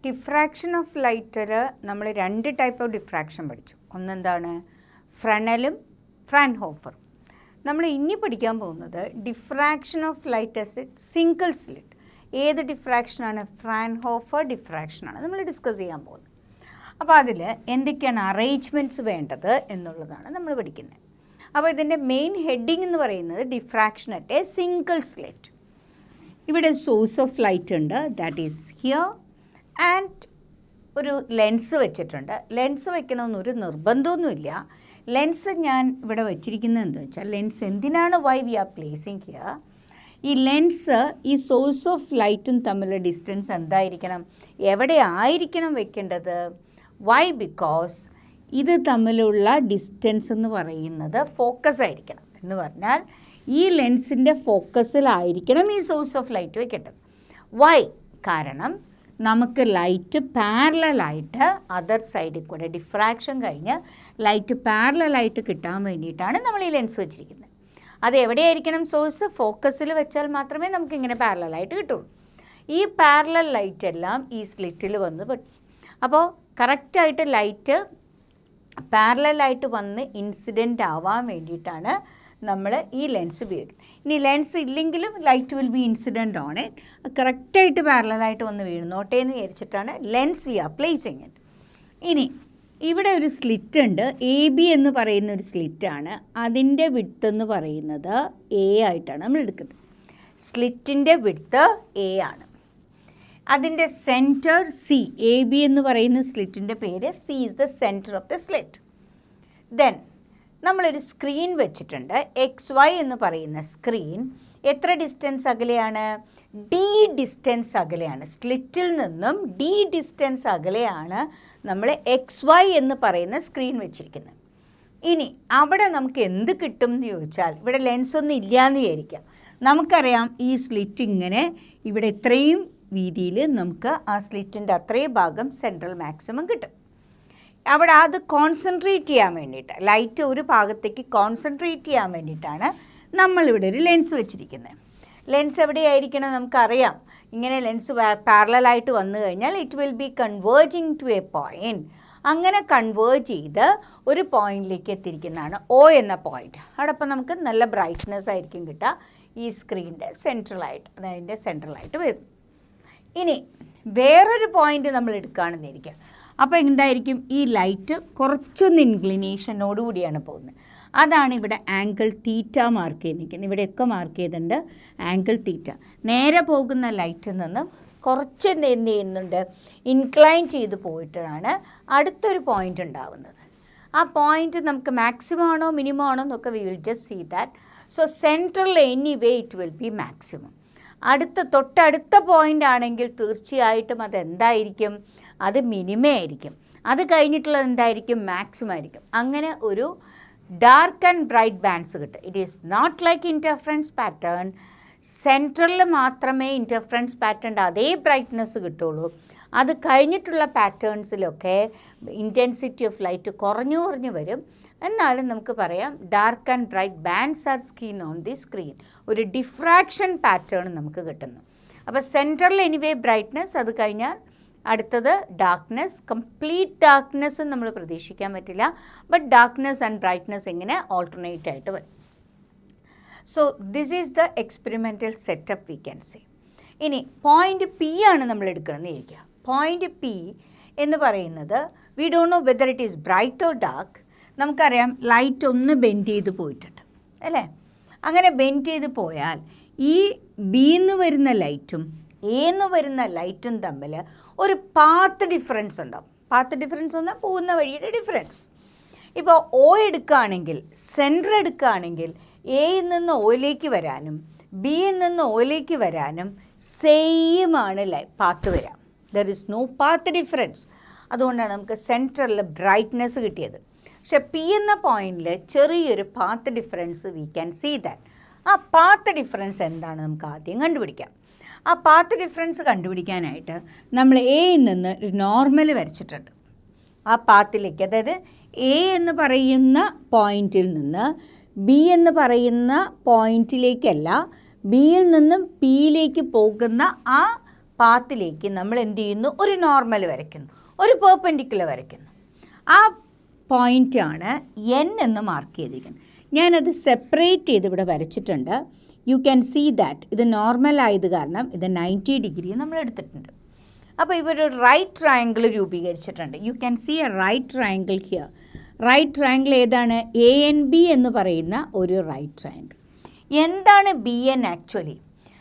Diffraction of ലൈറ്റിൽ നമ്മൾ രണ്ട് ടൈപ്പ് ഓഫ് ഡിഫ്രാക്ഷൻ പഠിച്ചു. ഒന്നെന്താണ്? ഫ്രണലും ഫ്രാൻഹോഫറും. നമ്മൾ ഇനി പഠിക്കാൻ പോകുന്നത് diffraction of light as A single slit. ഏത് ഡിഫ്രാക്ഷനാണ്? ഫ്രാൻഹോഫർ ഡിഫ്രാക്ഷനാണ് നമ്മൾ ഡിസ്കസ് ചെയ്യാൻ പോകുന്നത്. അപ്പോൾ അതിൽ എന്തൊക്കെയാണ് അറേഞ്ച്മെൻറ്റ്സ് വേണ്ടത് എന്നുള്ളതാണ് നമ്മൾ പഠിക്കുന്നത്. അപ്പോൾ ഇതിൻ്റെ മെയിൻ ഹെഡിങ് എന്ന് പറയുന്നത് diffraction at a single slit. ഇവിടെ സോഴ്സ് ഓഫ് ലൈറ്റ് ഉണ്ട്, ദാറ്റ് ഈസ് ഹിയർ, ആൻഡ് ഒരു ലെൻസ് വെച്ചിട്ടുണ്ട്. ലെൻസ് വെക്കണമെന്നൊരു നിർബന്ധമൊന്നുമില്ല. ലെൻസ് ഞാൻ ഇവിടെ വെച്ചിരിക്കുന്നത് എന്താ വെച്ചാൽ, ലെൻസ് എന്തിനാണ് why we are placing here, ഈ ലെൻസ് ഈ സോഴ്സ് ഓഫ് ലൈറ്റും തമ്മിലുള്ള ഡിസ്റ്റൻസ് എന്തായിരിക്കണം, എവിടെ ആയിരിക്കണം വെക്കേണ്ടത്? വൈ? ബിക്കോസ് ഇത് തമ്മിലുള്ള ഡിസ്റ്റൻസ് എന്ന് പറയുന്നത് ഫോക്കസ് ആയിരിക്കണം. എന്ന് പറഞ്ഞാൽ ഈ ലെൻസിൻ്റെ ഫോക്കസിലായിരിക്കണം ഈ സോഴ്സ് ഓഫ് ലൈറ്റ് വെക്കേണ്ടത്. വൈ? കാരണം നമുക്ക് ലൈറ്റ് പാരലായിട്ട് അതർ സൈഡിൽ കൂടെ ഡിഫ്രാക്ഷൻ കഴിഞ്ഞ് ലൈറ്റ് പാരലായിട്ട് കിട്ടാൻ വേണ്ടിയിട്ടാണ് നമ്മൾ ഈ ലെൻസ് വെച്ചിരിക്കുന്നത്. അത് എവിടെയായിരിക്കണം? സോഴ്സ് ഫോക്കസിൽ വെച്ചാൽ മാത്രമേ നമുക്കിങ്ങനെ പാരലായിട്ട് കിട്ടുള്ളൂ. ഈ പാരലൽ ലൈറ്റ് എല്ലാം ഈ സ്ലിറ്റിൽ വന്ന് പെട്ടു. അപ്പോൾ കറക്റ്റായിട്ട് ലൈറ്റ് പാരലായിട്ട് വന്ന് ഇൻസിഡൻ്റ് ആവാൻ വേണ്ടിയിട്ടാണ് നമ്മൾ ഈ ലെൻസ് ഉപയോഗിക്കുന്നത്. ഇനി ലെൻസ് ഇല്ലെങ്കിലും light will be incident on it. കറക്റ്റായിട്ട് പാരലായിട്ട് വന്ന് വീഴുന്നോട്ടെ എന്ന് വിചാരിച്ചിട്ടാണ് lens we are placing it. ഇനി ഇവിടെ ഒരു സ്ലിറ്റ് ഉണ്ട്, എ ബി എന്ന് പറയുന്ന ഒരു സ്ലിറ്റാണ്. അതിൻ്റെ വിഡ്ത്ത് എന്ന് പറയുന്നത് എ ആയിട്ടാണ് നമ്മൾ എടുക്കുന്നത്. സ്ലിറ്റിൻ്റെ വിഡ്ത്ത് എ ആണ്. അതിൻ്റെ സെൻറ്റർ സി. എ ബി എന്ന് പറയുന്ന സ്ലിറ്റിൻ്റെ പേര് C is the centre of the slit. Then നമ്മളൊരു സ്ക്രീൻ വെച്ചിട്ടുണ്ട്. എക്സ് വൈ എന്ന് പറയുന്ന സ്ക്രീൻ എത്ര ഡിസ്റ്റൻസ് അകലെയാണ്? ഡി ഡിസ്റ്റൻസ് അകലെയാണ്. സ്ലിറ്റിൽ നിന്നും ഡി ഡിസ്റ്റൻസ് അകലെയാണ് നമ്മൾ എക്സ് വൈ എന്ന് പറയുന്ന സ്ക്രീൻ വെച്ചിരിക്കുന്നത്. ഇനി അവിടെ നമുക്ക് എന്ത് കിട്ടും എന്ന് ചോദിച്ചാൽ, ഇവിടെ ലെൻസൊന്നും ഇല്ലയെന്ന് വിചാരിക്കാം. നമുക്കറിയാം ഈ സ്ലിറ്റ് ഇങ്ങനെ ഇവിടെ ഇത്രയും വീതിയിൽ നമുക്ക് ആ സ്ലിറ്റിൻ്റെ അത്രയും ഭാഗം സെൻട്രൽ മാക്സിമം കിട്ടും. അവിടെ അത് കോൺസെൻട്രേറ്റ് ചെയ്യാൻ വേണ്ടിയിട്ട്, ലൈറ്റ് ഒരു ഭാഗത്തേക്ക് കോൺസെൻട്രേറ്റ് ചെയ്യാൻ വേണ്ടിയിട്ടാണ് നമ്മളിവിടെ ഒരു ലെൻസ് വെച്ചിരിക്കുന്നത്. ലെൻസ് എവിടെയായിരിക്കണം? നമുക്കറിയാം, ഇങ്ങനെ ലെൻസ് പാരലായിട്ട് വന്നു കഴിഞ്ഞാൽ it will be converging to a point. അങ്ങനെ കൺവേർജ് ചെയ്ത് ഒരു പോയിൻറ്റിലേക്ക് എത്തിയിരിക്കുന്നതാണ് ഒ എന്ന പോയിൻറ്റ്. അവിടെ അപ്പം നമുക്ക് നല്ല ബ്രൈറ്റ്നെസ് ആയിരിക്കും കിട്ടുക. ഈ സ്ക്രീനിൻ്റെ സെൻട്രലായിട്ട്, അതിൻ്റെ സെൻട്രലായിട്ട് വരും. ഇനി വേറൊരു പോയിൻ്റ് നമ്മൾ എടുക്കുകയാണെന്നിരിക്കുക. അപ്പോൾ എന്തായിരിക്കും? ഈ ലൈറ്റ് കുറച്ചൊന്ന് ഇൻക്ലിനേഷനോട് കൂടിയാണ് പോകുന്നത്. അതാണ് ഇവിടെ ആംഗിൾ തീറ്റ മാർക്ക് ചെയ്തിരിക്കുന്നത്. ഇവിടെയൊക്കെ മാർക്ക് ചെയ്തിട്ടുണ്ട് ആംഗിൾ തീറ്റ. നേരെ പോകുന്ന ലൈറ്റിൽ നിന്നും കുറച്ച് എന്ത് ചെയ്യുന്നുണ്ട്? ഇൻക്ലൈൻ ചെയ്ത് പോയിട്ടാണ് അടുത്തൊരു പോയിൻ്റ് ഉണ്ടാവുന്നത്. ആ പോയിൻ്റ് നമുക്ക് മാക്സിമം ആണോ മിനിമം ആണോ എന്നൊക്കെ we will just see that. So central anyway it will be maximum. തൊട്ടടുത്ത പോയിൻ്റ് ആണെങ്കിൽ തീർച്ചയായിട്ടും അതെന്തായിരിക്കും? അത് മിനിമം ആയിരിക്കും. അത് കഴിഞ്ഞിട്ടുള്ളത് എന്തായിരിക്കും? മാക്സിമം ആയിരിക്കും. അങ്ങനെ ഒരു ഡാർക്ക് ആൻഡ് ബ്രൈറ്റ് ബാൻഡ്സ് കിട്ടും. It is not like interference pattern. സെൻട്രലിൽ മാത്രമേ ഇൻ്റർഫറൻസ് പാറ്റേണിൻ്റെ അതേ ബ്രൈറ്റ്നെസ് കിട്ടുള്ളൂ. അത് കഴിഞ്ഞിട്ടുള്ള പാറ്റേൺസിലൊക്കെ ഇൻറ്റൻസിറ്റി ഓഫ് ലൈറ്റ് കുറഞ്ഞു കുറഞ്ഞു വരും. എന്നാലും നമുക്ക് പറയാം dark and bright bands are seen on the screen. ഒരു ഡിഫ്രാക്ഷൻ പാറ്റേൺ നമുക്ക് കിട്ടുന്നു. അപ്പോൾ സെൻട്രൽ എനിവേ ബ്രൈറ്റ്നെസ്, അത് കഴിഞ്ഞാൽ അടുത്തത് ഡാർക്ക്നെസ്. കംപ്ലീറ്റ് ഡാർക്ക്നെസ് നമ്മൾ പ്രതീക്ഷിക്കാൻ പറ്റില്ല, ബട്ട് ഡാർക്ക്നെസ് ആൻഡ് ബ്രൈറ്റ്നെസ് ഇങ്ങനെ ഓൾട്ടർനേറ്റ് ആയിട്ട് വരും. So this is the experimental setup V can say. ഇനി പോയിൻ്റ് പി ആണ് നമ്മൾ എടുക്കണമെന്ന് ഇരിക്കുക. പോയിൻ്റ് പി എന്ന് പറയുന്നത് we don't know whether it is bright or dark. നമുക്കറിയാം ലൈറ്റ് ഒന്ന് ബെൻഡ് ചെയ്ത് പോയിട്ടുണ്ട് അല്ലേ? അങ്ങനെ ബെൻഡ് ചെയ്ത് പോയാൽ ഈ ബിന്ന് വരുന്ന ലൈറ്റും എന്ന് വരുന്ന ലൈറ്റും തമ്മിൽ ഒരു പാത്ത് ഡിഫറൻസ് ഉണ്ടാവും. പാത്ത് ഡിഫറൻസ് എന്നാൽ പോകുന്ന വഴിയുടെ ഡിഫറൻസ്. ഇപ്പോൾ ഒ എടുക്കുകയാണെങ്കിൽ, സെൻറ്റർ എടുക്കുകയാണെങ്കിൽ, എയിൽ നിന്ന് ഒയിലേക്ക് വരാനും ബിയിൽ നിന്ന് ഒയിലേക്ക് വരാനും സെയിം ആണ് പാത്ത് വരാം. There is no path difference. അതുകൊണ്ടാണ് നമുക്ക് സെൻട്രലിൽ ബ്രൈറ്റ്നെസ് കിട്ടിയത്. പക്ഷെ പി എന്ന പോയിന്റിൽ ചെറിയൊരു path difference we can see that. ആ പാത്ത് ഡിഫറൻസ് എന്താണ് നമുക്ക് ആദ്യം കണ്ടുപിടിക്കാം. ആ പാത്ത് ഡിഫറൻസ് കണ്ടുപിടിക്കാനായിട്ട് നമ്മൾ എയിൽ നിന്ന് ഒരു നോർമൽ വരച്ചിട്ടുണ്ട്. ആ പാത്തിലേക്ക്, അതായത് എ എന്ന് പറയുന്ന പോയിന്റിൽ നിന്ന് ബി എന്ന് പറയുന്ന പോയിന്റിലേക്കല്ല, ബിയിൽ നിന്നും പിയിലേക്ക് പോകുന്ന ആ പാത്തിലേക്ക് നമ്മൾ എന്ത് ചെയ്യുന്നു, ഒരു നോർമൽ വരയ്ക്കുന്നു, ഒരു പെർപെൻഡിക്കുലർ വരയ്ക്കുന്നു. ആ പോയിൻ്റാണ് എൻ എന്ന് മാർക്ക് ചെയ്തിരിക്കുന്നത്. ഞാനത് സെപ്പറേറ്റ് ചെയ്ത് ഇവിടെ വരച്ചിട്ടുണ്ട്. യു ക്യാൻ സീ ദാറ്റ് ഇത് നോർമൽ ആയത് കാരണം ഇത് 90 ഡിഗ്രി നമ്മൾ എടുത്തിട്ടുണ്ട്. അപ്പോൾ ഇവർ റൈറ്റ് ട്രയാങ്കിൾ രൂപീകരിച്ചിട്ടുണ്ട്. You can see a right triangle here. Right triangle ഏതാണ്? ANB എന്ന് പറയുന്ന ഒരു റൈറ്റ് ട്രയാങ്കിൾ. എന്താണ് BN ആക്ച്വലി?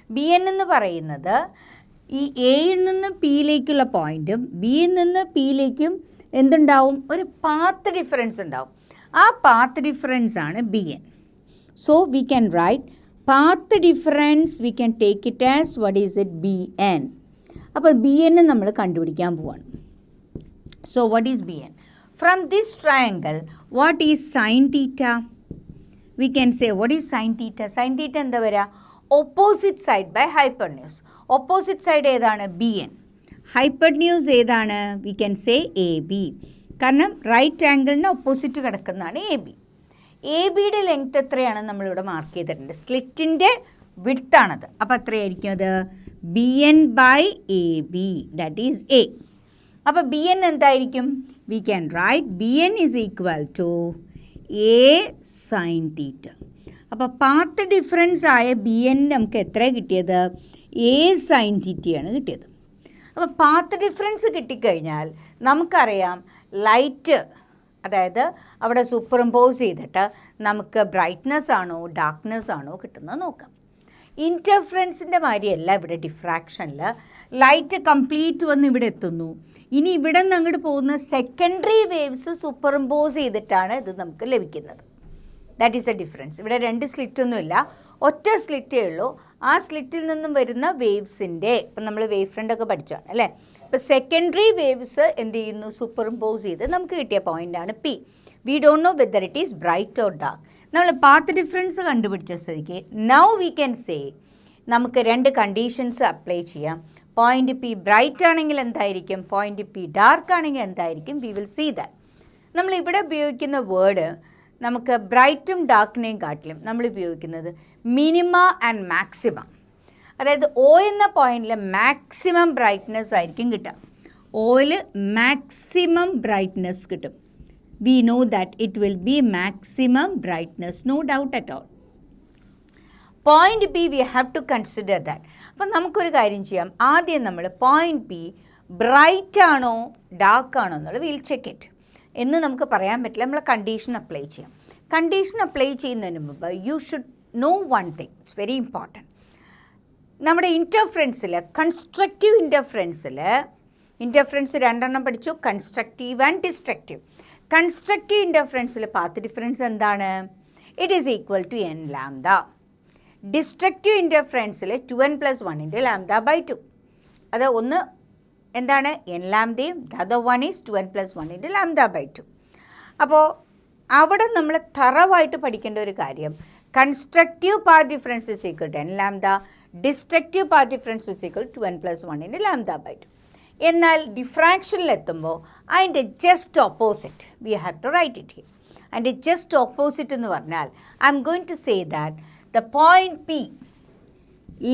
BN എന്ന് പറയുന്നത് ഈ എയിൽ നിന്ന് പിയിലേക്കുള്ള പോയിൻറ്റും ബിയിൽ നിന്ന് പിയിലേക്കും എന്തുണ്ടാവും, ഒരു പാത്ത് ഡിഫറൻസ് ഉണ്ടാവും. ആ പാത്ത് ഡിഫറൻസ് ആണ് BN. So we can write path difference, we can take it as what is it, BN. അപ്പോൾ BN നമ്മൾ കണ്ടുപിടിക്കാൻ പോവാണ്. So what is BN? From this triangle what is sine theta? We can say what is sine theta? Sine theta എന്താ വരിക? Opposite side by hypotenuse. Opposite side ഏതാണ്? BN. Hypotenuse ഏതാണ്? We can say AB. കാരണം right ആംഗിളിന് ഓപ്പോസിറ്റ് കിടക്കുന്നതാണ് AB. ABയുടെ length എത്രയാണ് നമ്മളിവിടെ മാർക്ക് ചെയ്തിട്ടുണ്ട്. സ്ലിറ്റിൻ്റെ വിഡ്ത്താണത്. അപ്പോൾ എത്രയായിരിക്കും അത്? BN by AB, that is A. അപ്പോൾ BN എന്തായിരിക്കും? We can write BN is equal to A sine theta. അപ്പോൾ പാത്ത് ഡിഫറൻസ് ആയ BN നമുക്ക് എത്ര കിട്ടിയത്? A സൈൻ തീറ്റയാണ് കിട്ടിയത്. അപ്പോൾ പാത്ത് ഡിഫറൻസ് കിട്ടിക്കഴിഞ്ഞാൽ നമുക്കറിയാം ലൈറ്റ്, അതായത് അവിടെ സൂപ്പർ ഇമ്പോസ് ചെയ്തിട്ട് നമുക്ക് ബ്രൈറ്റ്നെസ് ആണോ ഡാർക്ക്നെസ് ആണോ കിട്ടുന്നത് നോക്കാം. ഇൻ്റർഫറൻസിൻ്റെ മാതിരിയല്ല ഇവിടെ ഡിഫ്രാക്ഷനിൽ. ലൈറ്റ് കംപ്ലീറ്റ് വന്ന് ഇവിടെ എത്തുന്നു. ഇനി ഇവിടെ നിന്ന് അങ്ങോട്ട് പോകുന്ന സെക്കൻഡറി വേവ്സ് സൂപ്പർ ഇമ്പോസ് ചെയ്തിട്ടാണ് ഇത് നമുക്ക് ലഭിക്കുന്നത്. That is A difference. ഇവിടെ 2 സ്ലിറ്റൊന്നുമില്ല, ഒറ്റ സ്ലിറ്റേ ഉള്ളൂ. ആ സ്ലിറ്റിൽ നിന്നും വരുന്ന വേവ്സിൻ്റെ, ഇപ്പം നമ്മൾ വേവ് ഫ്രണ്ടൊക്കെ പഠിച്ചാണ് അല്ലേ. ഇപ്പോൾ സെക്കൻഡറി വേവ്സ് എന്ത് ചെയ്യുന്നു, സൂപ്പർ ഇമ്പോസ് ചെയ്ത് നമുക്ക് കിട്ടിയ പോയിൻ്റാണ് P. We don't know whether it is bright or dark. നമ്മൾ പാത്ത് ഡിഫറൻസ് കണ്ടുപിടിച്ച സ്ഥിതിക്ക് നൗ വി ക്യാൻ സേ നമുക്ക് 2 കണ്ടീഷൻസ് അപ്ലൈ ചെയ്യാം. പോയിൻ്റ് P ബ്രൈറ്റ് ആണെങ്കിൽ എന്തായിരിക്കും, പോയിൻ്റ് P ഡാർക്ക് ആണെങ്കിൽ എന്തായിരിക്കും, വി വിൽ സീ ദാറ്റ്. നമ്മളിവിടെ ഉപയോഗിക്കുന്ന വേർഡ് നമുക്ക് ബ്രൈറ്റും ഡാർക്കിനെയും കാട്ടിലും നമ്മൾ ഉപയോഗിക്കുന്നത് മിനിമ ആൻഡ് മാക്സിമ. അതായത് O എന്ന പോയിന്റിൽ മാക്സിമം ബ്രൈറ്റ്നെസ് ആയിരിക്കും കിട്ടുക. Oയിൽ മാക്സിമം ബ്രൈറ്റ്നെസ് കിട്ടും. We know that it will be maximum brightness, no doubt at all. Point P we have to consider that. അപ്പം നമുക്കൊരു കാര്യം ചെയ്യാം. ആദ്യം നമ്മൾ പോയിന്റ് P ബ്രൈറ്റ് ആണോ ഡാർക്ക് ആണോ എന്നുള്ളത് വിൽ ചെക്ക് ഇറ്റ്. എന്ന് നമുക്ക് പറയാൻ പറ്റില്ല. നമ്മൾ കണ്ടീഷൻ അപ്ലൈ ചെയ്യാം. കണ്ടീഷൻ അപ്ലൈ ചെയ്യുന്നതിന് മുമ്പ് you should know one thing, it's very important. നമ്മുടെ ഇൻ്റർഫറൻസിൽ കൺസ്ട്രക്റ്റീവ് ഇൻ്റർഫറൻസ് 2 പഠിച്ചു, കൺസ്ട്രക്റ്റീവ് ആൻഡ് ഡിസ്ട്രക്റ്റീവ്. കൺസ്ട്രക്റ്റീവ് ഇൻ്റർഫറൻസിൽ പാത്ത് ഡിഫറൻസ് എന്താണ്? It is equal to n lambda. Destructive ഇൻ്റർഫറൻസിൽ 2n + 1 × λ/2. അത് ഒന്ന് എന്താണ്, n ലാംഡയും the other one is 2n + 1 × λ/2. അപ്പോൾ അവിടെ നമ്മൾ തറവായിട്ട് പഠിക്കേണ്ട ഒരു കാര്യം, constructive path difference is equal to n lambda, destructive path difference is equal to 2n + 1 × λ/2. എന്നാൽ ഡിഫ്രാക്ഷനിലെത്തുമ്പോൾ അതിൻ്റെ just opposite we have to write it here. അതിൻ്റെ ജസ്റ്റ് ഓപ്പോസിറ്റ് എന്ന് പറഞ്ഞാൽ I'm going to say that the point P,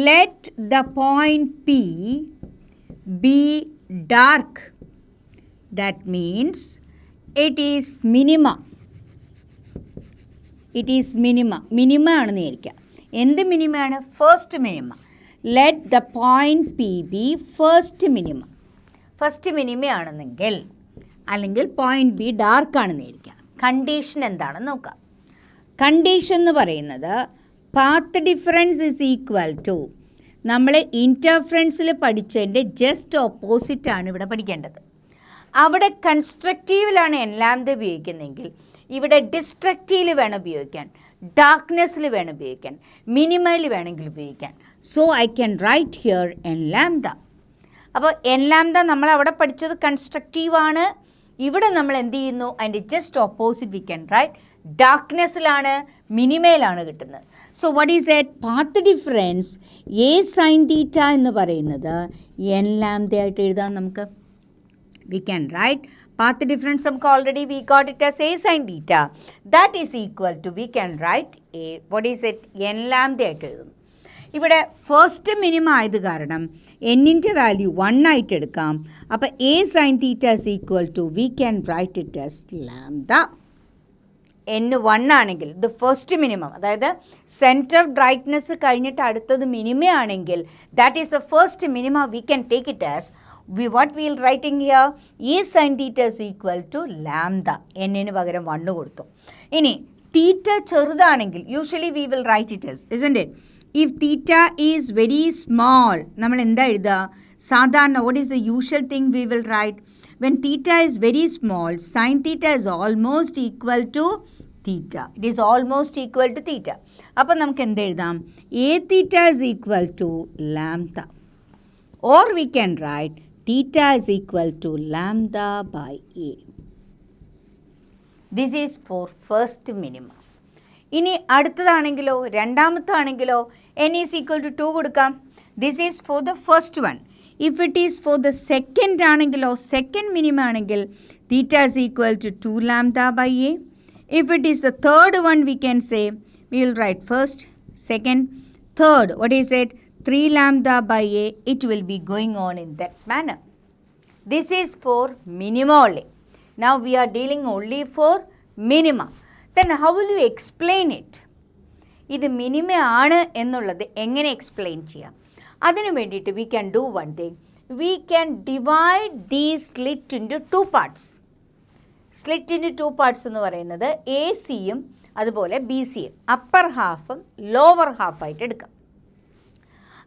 let the point P be dark. That means it is minima. It is minima. Minima ആണെന്ന് വിചാരിക്കുക. എന്ത് മിനിമയാണ്? First minima. Let the point P be first minima. ഫസ്റ്റ് മിനിമയാണെന്നെങ്കിൽ അല്ലെങ്കിൽ point B dark ആണെന്ന് വിചാരിക്കുക. Condition എന്താണെന്ന് നോക്കാം. കണ്ടീഷൻ എന്ന് പറയുന്നത് path difference is equal to, നമ്മൾ ഇൻ്റർഫറൻസിൽ പഠിച്ചതിൻ്റെ ജസ്റ്റ് ഓപ്പോസിറ്റാണ് ഇവിടെ പഠിക്കേണ്ടത്. അവിടെ കൺസ്ട്രക്റ്റീവിലാണ് n ലാംഡ ഉപയോഗിക്കുന്നതെങ്കിൽ ഇവിടെ ഡിസ്ട്രക്റ്റീവിൽ വേണം ഉപയോഗിക്കാൻ, ഡാർക്ക്നെസ്സിൽ വേണം ഉപയോഗിക്കാൻ, മിനിമയിൽ വേണമെങ്കിൽ ഉപയോഗിക്കാൻ. So I can write here n lambda. അപ്പോൾ n ലാംഡ നമ്മൾ അവിടെ പഠിച്ചത് കൺസ്ട്രക്റ്റീവാണ്. ഇവിടെ നമ്മൾ എന്ത് ചെയ്യുന്നു, അതിൻ്റെ just opposite we can write ഡാർക്ക്നെസ്സിലാണ്, മിനിമയിലാണ് കിട്ടുന്നത്. So what is it path difference A sine theta എന്ന് പറയുന്നത് n ലാംഡ ആയിട്ട് എഴുതാം നമുക്ക്. We can write path difference നമുക്ക് already we got it as A sine theta. That is equal to we can write A, what is it, n lambda ആയിട്ട് എഴുതുന്നു. ഇവിടെ first minimum ആയത് കാരണം എന്നിൻ്റെ വാല്യൂ 1 ആയിട്ട് എടുക്കാം. അപ്പോൾ a sine theta is equal to we can write it as lambda. n 1 ആണെങ്കിൽ ദ ഫസ്റ്റ് മിനിമം, അതായത് സെൻറ്റർ ബ്രൈറ്റ്നെസ് കഴിഞ്ഞിട്ട് അടുത്തത് മിനിമം ആണെങ്കിൽ that is the first minimum we can take it as what we will writing here a sin theta is equal to lambda. n-ന് പകരം 1 കൊടുത്തു. ഇനി തീറ്റ ചെറുതാണെങ്കിൽ usually we will write it as, isn't it? If theta is very small, നമ്മൾ എന്താ എഴുതുക? സാധാരണ what is the usual thing we will write? When theta is very small, sin theta is almost equal to theta. It is almost equal to theta. അപ്പോൾ നമുക്ക് എന്ത് എഴുതാം? a theta is equal to lambda. Or we can write theta is equal to lambda by a. This is for first minimum. ഇനി അടുത്തതാണെങ്കിലോ രണ്ടാമത്താണെങ്കിലോ n is equal to 2 കൊടുക്കാം. This is for the first one. If it is for the second ആണെങ്കിലോ second minimum ആണെങ്കിൽ theta is equal to 2 lambda by a. If it is the third one, we can say, we will write first, second, third. What is it? 3 lambda by a. It will be going on in that manner. This is for minima only. Now we are dealing only for minima. Then how will you explain it? ഇത് minima ആണ് എന്നുള്ളത് എങ്ങനെ explain ചെയ്യാം? അതിനു വേണ്ടിയിട്ട് we can do one thing. We can divide these slit into 2 parts. Slit into 2 parts എന്ന് പറയുന്നത് A സിയും അതുപോലെ ബി സിയും അപ്പർ ഹാഫും ലോവർ ഹാഫായിട്ട് എടുക്കാം.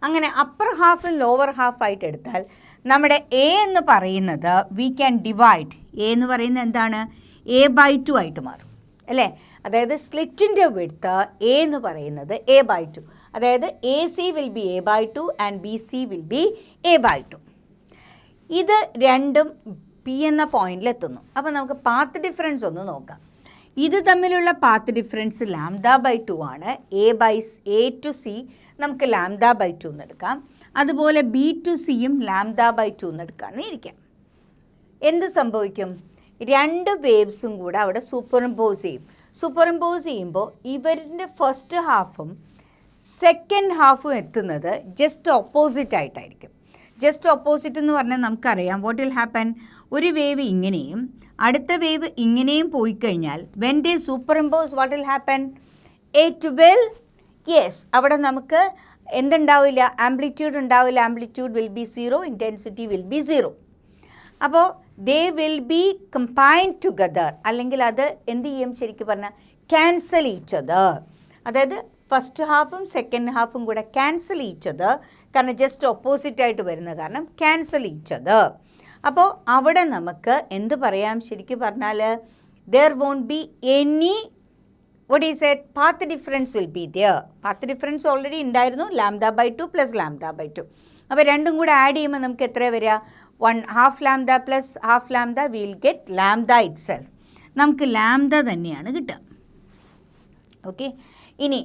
അങ്ങനെ അപ്പർ ഹാഫും ലോവർ ഹാഫായിട്ട് എടുത്താൽ നമ്മുടെ എ എന്ന് പറയുന്നത് വി ക്യാൻ ഡിവൈഡ്. എ എന്ന് പറയുന്നത് എന്താണ്? a/2 ആയിട്ട് മാറും അല്ലേ? അതായത് സ്ലിറ്റിൻ്റെ വിഡ്ത്ത് എ എന്ന് പറയുന്നത് a/2. അതായത് A C will be a/2 and B C will be a/2. ഇത് രണ്ടും പി എന്ന പോയിന്റിലെത്തുന്നു. അപ്പോൾ നമുക്ക് പാത്ത് ഡിഫറൻസ് ഒന്ന് നോക്കാം. ഇത് തമ്മിലുള്ള പാത്ത് ഡിഫറൻസ് λ/2 ആണ്. എ ടു സി നമുക്ക് λ/2 എന്ന് എടുക്കാം. അതുപോലെ ബി ടു സിയും λ/2 എന്ന് എടുക്കാമെന്ന് ഇരിക്കാം. എന്ത് സംഭവിക്കും? രണ്ട് വേവ്സും കൂടെ അവിടെ സൂപ്പർഇമ്പോസ് ചെയ്യും. സൂപ്പർഇമ്പോസ് ചെയ്യുമ്പോൾ ഇവരുടെ ഫസ്റ്റ് ഹാഫും സെക്കൻഡ് ഹാഫും എത്തുന്നത് ജസ്റ്റ് ഓപ്പോസിറ്റ് ആയിട്ടായിരിക്കും. ജസ്റ്റ് ഓപ്പോസിറ്റ് എന്ന് പറഞ്ഞാൽ നമുക്കറിയാം വാട്ട് വിൽ ഹാപ്പൻ. ഒരു വേവ് ഇങ്ങനെയും അടുത്ത വേവ് ഇങ്ങനെയും പോയി കഴിഞ്ഞാൽ when they superimpose what will happen? It will അവിടെ നമുക്ക് എന്തുണ്ടാവില്ല? ആംപ്ലിറ്റ്യൂഡ് ഉണ്ടാവില്ല. Amplitude will be 0, intensity will be 0. അപ്പോൾ they will be combined together. അല്ലെങ്കിൽ അത് എന്ത് ചെയ്യും? ശരിക്കും പറഞ്ഞാൽ ക്യാൻസൽ ഈച്ച് അതർ. അതായത് ഫസ്റ്റ് ഹാഫും സെക്കൻഡ് ഹാഫും കൂടെ ക്യാൻസൽ ഈച്ച് അതർ. കാരണം ജസ്റ്റ് ഓപ്പോസിറ്റ് ആയിട്ട് വരുന്ന കാരണം ക്യാൻസൽ ഈച്ച് അതർ. അപ്പോൾ അവിടെ നമുക്ക് എന്ത് പറയാം? ശരിക്കും പറഞ്ഞാൽ there won't be any what is it? Path difference will be there. Path difference already ഉണ്ടായിരുന്നു. λ/2 plus λ/2. അപ്പോൾ രണ്ടും കൂടെ ആഡ് ചെയ്യുമ്പോൾ നമുക്ക് എത്ര വരിക? 1/2 λ plus half λ, we will get λ itself. നമുക്ക് λ തന്നെയാണ് കിട്ടുക. ഓക്കെ. ഇനി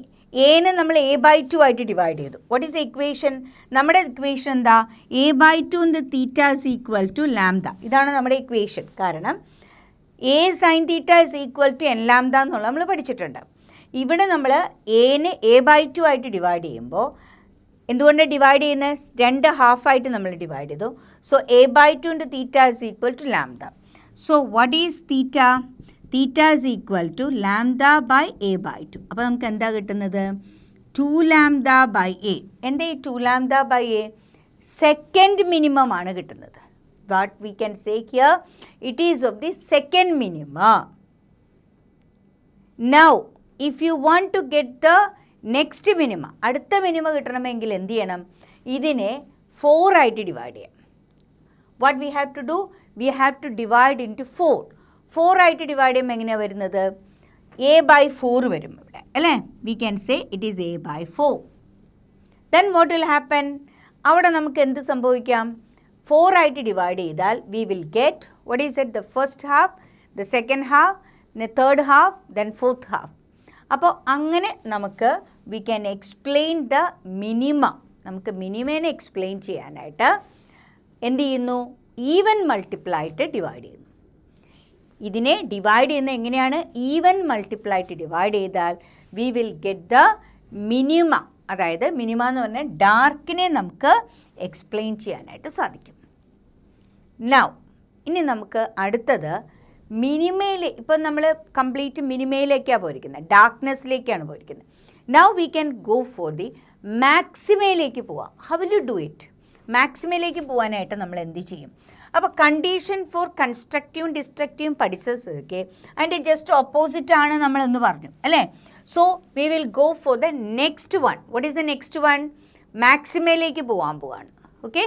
എനെ നമ്മൾ a/2 ആയിട്ട് ഡിവൈഡ് ചെയ്തു. What is equation? നമ്മുടെ ഇക്വേഷൻ എന്താ? a/2 in the theta is equal to λ. ഇതാണ് നമ്മുടെ ഇക്വേഷൻ. കാരണം a sine theta is equal to n λ എന്നുള്ള നമ്മൾ പഠിച്ചിട്ടുണ്ട്. ഇവിടെ നമ്മൾ എനെ a/2 ആയിട്ട് ഡിവൈഡ് ചെയ്യുമ്പോൾ എന്തുകൊണ്ട് ഡിവൈഡ് ചെയ്യുന്നത്? 2 ഹാഫായിട്ട് നമ്മൾ ഡിവൈഡ് ചെയ്തു. So a/2 into theta is equal to λ. So what is theta? Theta is equal to λ/a/2. അപ്പോൾ നമുക്ക് എന്താ കിട്ടുന്നത്? 2 λ/a. എന്താ ഈ 2 λ/a? സെക്കൻഡ് മിനിമം ആണ് കിട്ടുന്നത്. What we can say here, it is of the second minima. Now if you want to get the next minima, അടുത്ത minima കിട്ടണമെങ്കിൽ എന്ത് ചെയ്യണം? ഇതിനെ 4 ആയിട്ട് ഡിവൈഡ് ചെയ്യാം. What we have to do? We have to divide into 4. 4 ആയിട്ട് divide ചെയ്യുമ്പോൾ എങ്ങനെയാണ് വരുന്നത്? a/4 വരും ഇവിടെ അല്ലേ? We can say it is a/4. Then what will happen? അവിടെ നമുക്ക് എന്ത് സംഭവിക്കാം? 4 ആയിട്ട് ഡിവൈഡ് ചെയ്താൽ we will get, what is it? The first half, the second half, the third half, then fourth half. അപ്പോൾ അങ്ങനെ നമുക്ക് we can explain the minima. നമുക്ക് മിനിമേനെ എക്സ്പ്ലെയിൻ ചെയ്യാനായിട്ട് എന്ത് ചെയ്യുന്നു? ഈവൻ മൾട്ടിപ്ലൈറ്റ് ഡിവൈഡ് ചെയ്യുന്നു. ഇതിനെ ഡിവൈഡ് ചെയ്യുന്നത് എങ്ങനെയാണ്? ഈവൻ മൾട്ടിപ്ലൈറ്റ് ഡിവൈഡ് ചെയ്താൽ we will get the minima. അതായത് മിനിമ എന്ന് പറഞ്ഞാൽ ഡാർക്കിനെ നമുക്ക് എക്സ്പ്ലെയിൻ ചെയ്യാനായിട്ട് സാധിക്കും. നൗ ഇനി നമുക്ക് അടുത്തത് മിനിമയിൽ, ഇപ്പം നമ്മൾ കംപ്ലീറ്റ് മിനിമയിലേക്കാണ് പോയിരിക്കുന്നത്, ഡാർക്ക്നെസ്സിലേക്കാണ് പോയിരിക്കുന്നത്. Now we can go for the മാക്സിമയിലേക്ക് പോവാം. How will you do it? മാക്സിമയിലേക്ക് പോകാനായിട്ട് നമ്മൾ എന്ത് ചെയ്യും? അപ്പോൾ കണ്ടീഷൻ ഫോർ കൺസ്ട്രക്റ്റീവും ഡിസ്ട്രക്റ്റീവും പഠിച്ച സ്ഥിതിക്ക് അതിൻ്റെ ജസ്റ്റ് ഓപ്പോസിറ്റ് ആണ് നമ്മളെന്ന് പറഞ്ഞു അല്ലേ. So we will go for the next one. What is the next one? മാക്സിമയിലേക്ക് പോകാൻ പോവാണ്. ഓക്കെ.